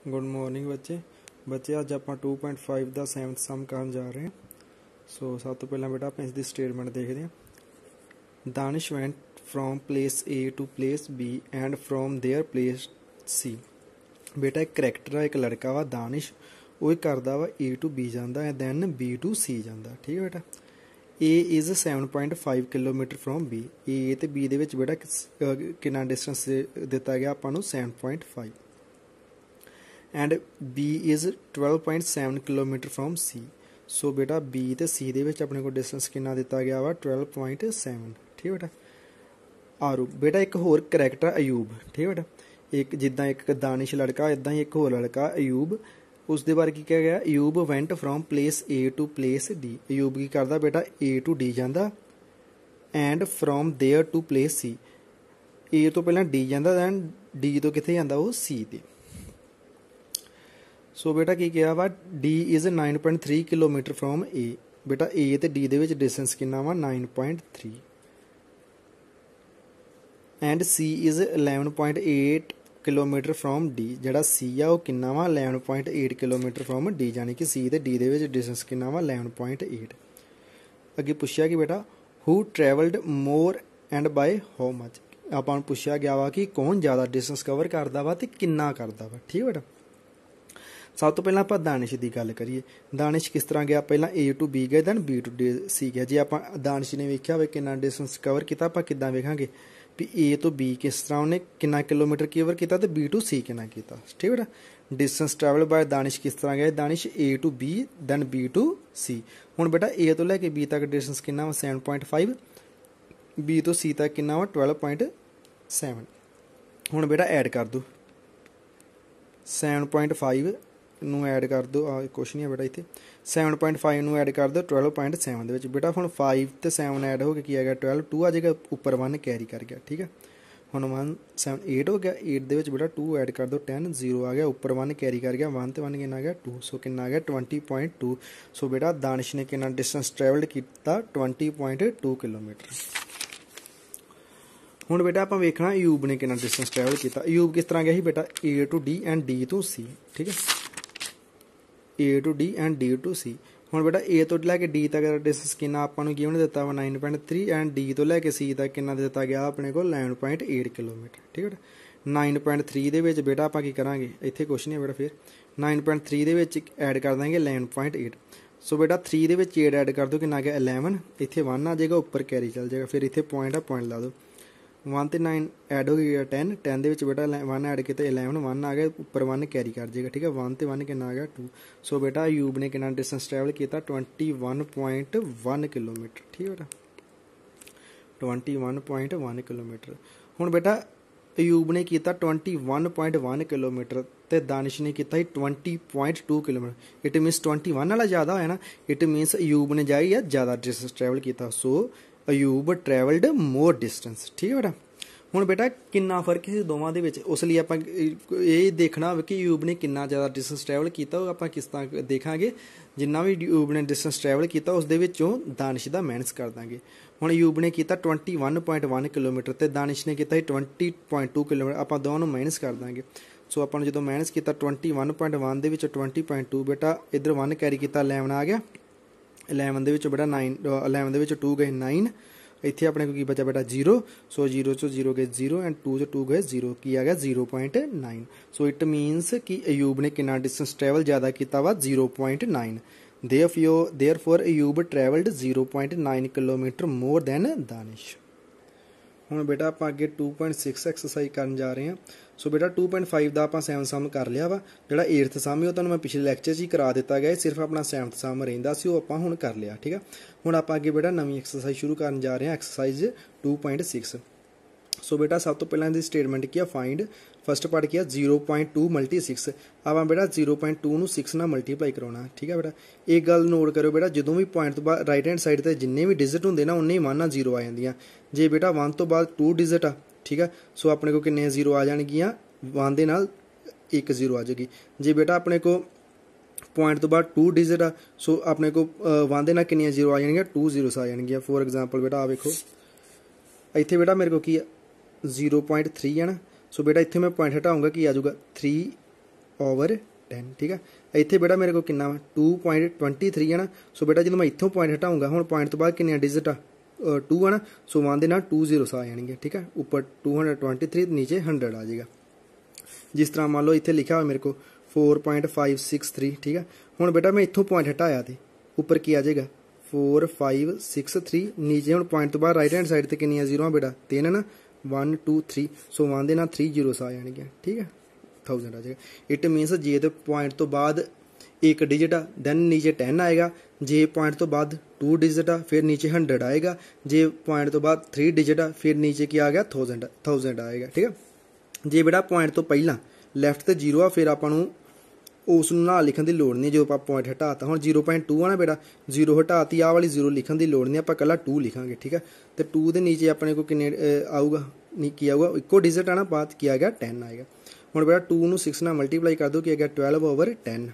Good morning बच्चे अज आप 2.5 का 7th सम करन जा रहे हैं। सो सब तो पहला बेटा आप इसकी स्टेटमेंट देखते हैं। Danish went from place A to place B and from there place C. बेटा एक करैक्टर है, एक लड़का वा दानिश, वो करता वा ए टू बी जाता है दैन बी टू सी जाता। ठीक है बेटा। A is 7.5 kilometre from B. A तो बी दे विच बेटा कितना डिस्टेंस दिता गया आपां नूं 7.5 and B is 12.7 kilometre from C. So बेटा बी तो सी दे विच अपने को डिस्टेंस कितना दिता गया वा 12.7। ठीक है बेटा। आरू बेटा एक होर करैक्टर अयूब। ठीक है बेटा। एक जिद्दां एक दानिश लड़का इदां ही एक होर लड़का अयूब, उस दे बारे की कहा गया Ayub went from place A to place D. Ayub की करदा बेटा ए टू डी जांदा and from there to place C. A तो पहला डी जांदा दैन डी तो कित्थे जांदा वो सी ते। सो बेटा की कहा वा डी इज़ 9.3 किलोमीटर फ्रॉम ए। बेटा ए ते डी दे विच डिस्टेंस कितना वा 9.3 and C is 11.8 kilometre from D. जड़ा सी आ वो कितना वा 11.8 किलोमीटर फ्रॉम डी, यानी कि सी ते डी दे विच डिस्टेंस कितना वा 11.8। अगे पूछा कि बेटा who travelled more and by how much. आपां पूछा गया वा कि कौन ज़्यादा डिस्टेंस कवर करता वा ते किन्ना करता वा। ठीक है बेटा। सब तो पहला आप दानिश की गल करिए। दानिश किस तरह गया, पहला ए टू बी गए दैन बी टू सी गया। जे आप दानिश ने वेख्या हो कितना डिस्टेंस कवर किया, आप किद्दां वेखांगे भी ए तो बी किस तरह उन्हें कितना किलोमीटर कवर किया तो बी टू सी कितना किया। ठीक है बेटा। डिस्टेंस ट्रैवल बाय दानिश किस तरह गया, Danish A to B then B to C. हुण बेटा ए तो लैके बी तक डिस्टेंस कितना वा 7.5, बी तो सी तक कितना वा 12.7। हुण बेटा ऐड कर दो 7.5 ਨੂੰ ਐਡ ਕਰ ਦਿਓ। ਕੁਛ ਨਹੀਂ ਹੈ ਬੇਟਾ ਇੱਥੇ 7.5 ਨੂੰ ਐਡ ਕਰ ਦਿਓ 12.7 ਦੇ ਵਿੱਚ। ਬੇਟਾ ਹੁਣ 5 ਤੇ 7 ਐਡ ਹੋ ਕੇ ਕੀ ਆ ਗਿਆ 12, 2 ਆ ਜਾਏਗਾ ਉੱਪਰ 1 ਕੈਰੀ ਕਰ ਗਿਆ। ਠੀਕ ਹੈ। ਹੁਣ 1 7 8 ਹੋ ਗਿਆ, 8 ਦੇ ਵਿੱਚ ਬੇਟਾ 2 ਐਡ ਕਰ ਦਿਓ 10 0 ਆ ਗਿਆ, ਉੱਪਰ 1 ਕੈਰੀ ਕਰ ਗਿਆ 1 ਤੇ 1 ਕਿੰਨਾ ਆ ਗਿਆ 2। ਸੋ ਕਿੰਨਾ ਆ ਗਿਆ 20.2। ਸੋ ਬੇਟਾ ਦਾਨਿਸ਼ ਨੇ ਕਿੰਨਾ ਡਿਸਟੈਂਸ ਟਰੈਵਲਡ ਕੀਤਾ 20.2 ਕਿਲੋਮੀਟਰ। ਹੁਣ बेटा आप वेखना अयूब ने कितना डिस्टेंस ट्रैवल किया। अयूब किस तरह गया ही बेटा A to D and D to C. ठीक है। A to D and D to C. ਹੁਣ बेटा ए तो लैके डी तक डिस्टेंस कितना ਆਪਾਂ ਨੂੰ गिवन ਦਿੱਤਾ ਵਾ 9.3 एंड डी तो लैके सी तक कितना ਦਿੱਤਾ ਗਿਆ ਆਪਣੇ ਕੋਲ 11.8 ਕਿਲੋਮੀਟਰ। ਠੀਕ ਹੈ ਬੇਟਾ। 9.3 ਦੇ ਵਿੱਚ बेटा ਆਪਾਂ ਕੀ ਕਰਾਂਗੇ, ਇੱਥੇ ਕੁਛ ਨਹੀਂ ਹੈ बेटा। ਫਿਰ 9.3 ਦੇ ਵਿੱਚ ਐਡ ਕਰ ਦਾਂਗੇ 11.8। ਸੋ बेटा 3 ਦੇ ਵਿੱਚ 8 ਐਡ ਕਰ ਦਿਓ ਕਿੰਨਾ ਗਿਆ 11, ਇੱਥੇ 1 ਆ ਜਾਏਗਾ ਉੱਪਰ ਕੈਰੀ ਚੱਲ ਜਾਏਗਾ। ਫਿਰ ਇੱਥੇ ਪੁਆਇੰਟ ਆ, ਪੁਆਇੰਟ ਲਾ ਦਿਓ 1 ਤੇ 9 ਐਡ ਹੋ ਗਿਆ 10, 10 ਦੇ ਵਿੱਚ बेटा 1 ਐਡ ਕੀਤਾ 11, 1 ਆ ਗਿਆ ਉੱਪਰ 1 ਕੈਰੀ ਕਰ ਜਾਏਗਾ। ਠੀਕ ਹੈ। 1 ਤੇ 1 ਕਿੰਨਾ ਆ ਗਿਆ 2। ਸੋ बेटा अयूब ने कितना डिस्टेंस ट्रैवल किया 21.1 किलोमीटर। ठीक है बेटा। 21.1 किलोमीटर। हुण बेटा अयूब ने किया 21.1 किलोमीटर ते दानिश ने किया 20.2 किलोमीटर। इट मीनस 21 वाला ज़्यादा है ना, इट मीनस अयूब ने जाई या ज़्यादा डिस्टेंस ट्रैवल किया। सो अयूब ट्रैवल्ड मोर डिस्टेंस। ठीक है बेटा। ਹੁਣ बेटा किन्ना फर्क है दोवां दे विच, उस लिए आपां ये देखना हो कि अयूब ने किन्ना ज़्यादा डिस्टेंस ट्रैवल किया। आपां किस तरह देखांगे, जिन्ना भी अयूब ने डिस्टेंस ट्रैवल किया उस दे विचों दानिश दा माइनस कर देंगे। हुण अयूब ने किया 21.1 किलोमीटर ते दानिश ने किया 20.2 किलोमीटर। आपां दोवां नूं माइनस कर देंगे। सो आपां जो माइनस किया 21.1 दे विचों 20.2 बेटा इधर 1 कैरी किया 11 आ गया। 11 ਦੇ ਵਿੱਚ बेटा 9, 11 ਦੇ ਵਿੱਚ 2 ਗਏ 9, ਇੱਥੇ ਆਪਣੇ ਕੋਲ ਕੀ ਬਚਿਆ बेटा 0। ਸੋ 0 ਚੋਂ 0 ਗਏ 0 ਐਂਡ 2 ਚੋਂ 2 ਗਏ 0, ਕੀ ਆ ਗਿਆ 0.9। ਸੋ ਇਟ ਮੀਨਸ ਕਿ ਅਯੂਬ ਨੇ ਕਿੰਨਾ ਡਿਸਟੈਂਸ ਟਰੈਵਲ ਜ਼ਿਆਦਾ ਕੀਤਾ ਵਾ 0.9। Therefore Ayub travelled 0.9 kilometre more than Danish. ਹੁਣ बेटा ਆਪਾਂ ਅੱਗੇ 2.6 ਐਕਸਰਸਾਈਜ਼ ਕਰਨ ਜਾ ਰਹੇ ਹਾਂ। ਸੋ बेटा 2.5 ਦਾ ਆਪਾਂ 7 ਸਮ ਕਰ ਲਿਆ ਵਾ। ਜਿਹੜਾ 8th ਸਮ ਹੈ ਉਹ ਤੁਹਾਨੂੰ ਮੈਂ ਪਿਛਲੇ ਲੈਕਚਰ 'ਚ ਹੀ ਕਰਾ ਦਿੱਤਾ ਗਿਆ, ਸਿਰਫ ਆਪਣਾ 7th ਸਮ ਰਹਿੰਦਾ ਸੀ, ਉਹ ਆਪਾਂ ਹੁਣ ਕਰ ਲਿਆ। ਠੀਕ ਆ। ਹੁਣ ਆਪਾਂ ਅੱਗੇ बेटा ਨਵੀਂ ਐਕਸਰਸਾਈਜ਼ ਸ਼ੁਰੂ ਕਰਨ ਜਾ ਰਹੇ ਹਾਂ, ਐਕਸਰਸਾਈਜ਼ 2.6। सो बेटा सब तो पहला स्टेटमेंट किया फाइंड, फर्स्ट पार्ट किया 0.2 मल्टी 6। आप बेटा 0.2 ਨੂੰ 6 ਨਾਲ ਮਲਟੀਪਲਾਈ ਕਰਾਉਣਾ। ठीक है बेटा। एक गल नोट करो बेटा, जो भी पॉइंट तो बाद राइट हैंड साइड से जिन्ने भी डिजिट होंगे ना उन्ने ही 1 ਨਾਲ 0 आ जांदियां। जे बेटा 1 तो बाद 2 डिजिट आ, ठीक है, सो अपने को किन्ने 0 आ जाणगियां 1 ਦੇ ਨਾਲ 1 0 आ जाएगी। जे बेटा अपने को पॉइंट तो बाद 2 डिजिट आ, सो अपने को 1 ਦੇ ਨਾਲ किन्नियां 0 आ जाणगियां 2 zeros आ जाणगियां। फॉर एग्जांपल बेटा आ देखो इत्थे बेटा मेरे को की 0.3 है ना। सो बेटा इत्थे मैं पॉइंट हटाऊंगा कि आ जाऊगा 3 ओवर 10 ठीक है। इत्थे बेटा मेरे को कितना 2.23 है ना। सो बेटा जो मैं इत्थों पॉइंट हटाऊंगा हुण पॉइंट तो बाद कितने डिजिट आ 2 है ना। सो 1 दे नाल 2 zeros आ जाएंगे ठीक है। ऊपर 223 नीचे 100 आ जाएगा। जिस तरह मान लो इत्थे लिखा हुआ मेरे को 4.563 ठीक है। हुण बेटा मैं इत्थों पॉइंट हटाया तो ऊपर की आ जाएगा 4563 नीचे हुण पॉइंट तो बाद राइट हैंड साइड ते कितनी जीरो बेटा 3 है ना 1 2 3। सो 1 दे नाल 3 zeros आ जाएंगे ठीक है 1000 आ जाएगा। इट मीनस जे तो पॉइंट तो बाद एक डिजिट आ दैन नीचे 10 आएगा। जे पॉइंट तो बाद 2 डिजिट आ फिर नीचे 100 आएगा। जे पॉइंट तो बाद 3 डिजिट आ फिर नीचे क्या आ गया 1000 आएगा ठीक है। जे बेटा पॉइंट तो पहला लैफ्ट तो 0 आ फिर आपां नूं उस नाल लिखण दी लोड़ नहीं। जो आप पॉइंट हटाता हुण 0.2 आ ना बेटा 0 हटाती आ वाली 0 लिखण दी लोड़ नहीं। आपां कल्ला 2 लिखांगे ठीक है। तो 2 दे नीचे अपने को किन्ने आऊगा नहीं की आऊगा इक्को डिजिट आना बाद क्या आ गया 10 आएगा। हुण बेटा 2 नूं 6 नाल मल्टीप्लाई कर दो कि आ गया 12/10।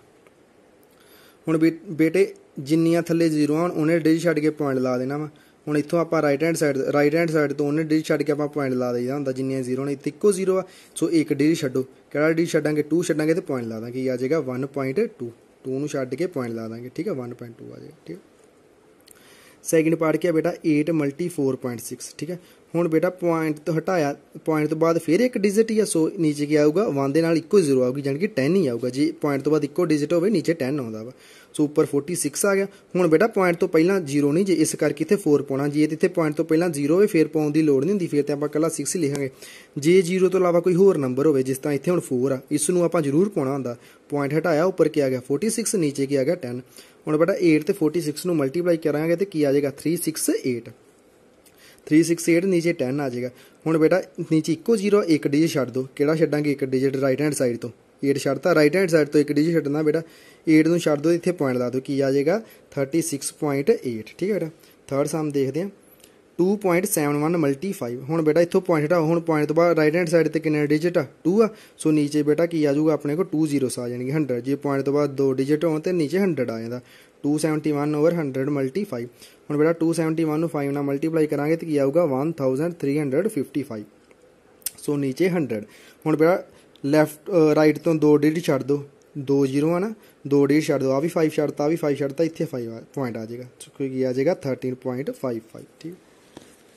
हुण बेटे जिन्नियां थल्ले 0 आ उन्हें डिजिट छड्ड के पॉइंट ला देना वा। हुण इत्थों आपां राइट हैंड साइड तो उन्हें डिजिट छड्ड के आपां पॉइंट ला देईदा हुंदा जिन्नियां 0 ने। इत्थे इक्को 0 आ सो एक डिजिट छड्डो किहड़ा डिजिट छड्डांगे 2 छड्डांगे तो पॉइंट ला दांगे आ जाएगा 1.2। 2 नूं छड्ड के पॉइंट ला दांगे ठीक है 1.2 आ जाएगा ठीक है। सैकेंड पार्ट क्या बेटा 8 × 4.6 ठीक है। हुण बेटा पॉइंट तो हटाया पॉइंट तो बाद फिर एक डिजिट ही है। सो नीचे क्या आऊगा 1 दे नाल इक्को 0 आऊगी यानी कि 10 ही आऊगा। जे पॉइंट तो बाद इक्को डिजिट होवे नीचे 10 आउंदा वा। सो ऊपर 46 आ गया। हुण बेटा पॉइंट तो पहला 0 नहीं जे इस करके इत्थे 4 पाउणा। जे इत्थे पॉइंट तो पहला 0 होवे फिर पाउण दी लोड़ नहीं हुंदी फिर ते आपां कल्ला 6 लिखांगे। जे 0 तो इलावा कोई होर नंबर होवे जिस तरह इत्थे हुण 4 आ इस नूं आपां जरूर पाउणा हुंदा। पॉइंट हटाया ऊपर क्या आ गया 46 नीचे क्या आ गया 10। हुण बेटा 8 ते 46 नूं मल्टीप्लाई करांगे तो की आ जाएगा 368 नीचे 10 आ जाएगा। हुण बेटा नीचे इक्को 0 एक डिजिट छड्ड दो किहड़ा छड्डांगे एक डिजिट राइट हैंड साइड तो 8 छड्डता राइट हैंड साइड तो एक डिजिट छड्डना बेटा 8 नूं छड्ड दो इत्थे पॉइंट ला दो की आ जाएगा 36.8 ठीक है बेटा। थर्ड सम देखते हैं 2.71 × 5। हुण बेटा इत्थों पॉइंट हटाओ हुण पॉइंट तो बाद राइट हैंड साइड ते कितने डिजिट आ 2 आ। सो नीचे बेटा की आ जाऊगा अपने को 2 zeros आ जाएंगे 100। जे पॉइंट तो बाद 2 डिजिट होण ते नीचे 100 आ जांदा 271/100 × 5। हुण बेटा 271 नूं 5 नाल मल्टीप्लाई करांगे तो की आऊगा 1355। सो नीचे 100। हुण बेटा लैफ्ट राइट तो 2 डिजिट छड्ड दो 2 0 है ना 2 डिजिट छड्ड दो आ भी 5 छड्डता आ भी 5 छड्डता इत्थे 5 पॉइंट आ जाएगा। सो की आ जाएगा 13.55 ठीक।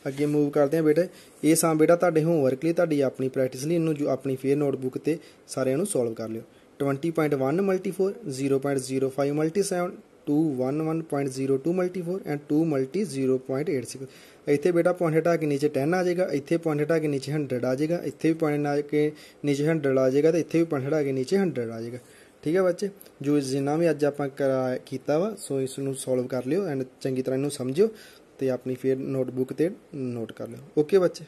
अगे मूव करते हैं बेटे ये सम बेटा तुहाडे होमवर्क लई तुहाडी अपनी प्रैक्टिस लई इनू जो अपनी फेयर नोटबुक ते सारे नू सॉल्व कर लियो। 20.1 × 4 0.05 × 7 211.02 × 4 एंड 2 × 0.86। इत्थे बेटा पॉइंट हटा के नीचे 10 आ जाएगा। इत्थे पॉइंट हटा के नीचे 100 आ जाएगा। इत्थे भी पॉइंट हटा के नीचे 100 आ जाएगा तो इत्थे भी पॉइंट हटा के नीचे 100 आ जाएगा ठीक है बच्चे। जो जिन्ना भी अज आपां कीता वा सो इसनू सॉल्व कर लियो एंड चंगी तरह इनू समझियो ते अपनी फेयर नोटबुक ते नोट कर लियो। ओके बच्चे।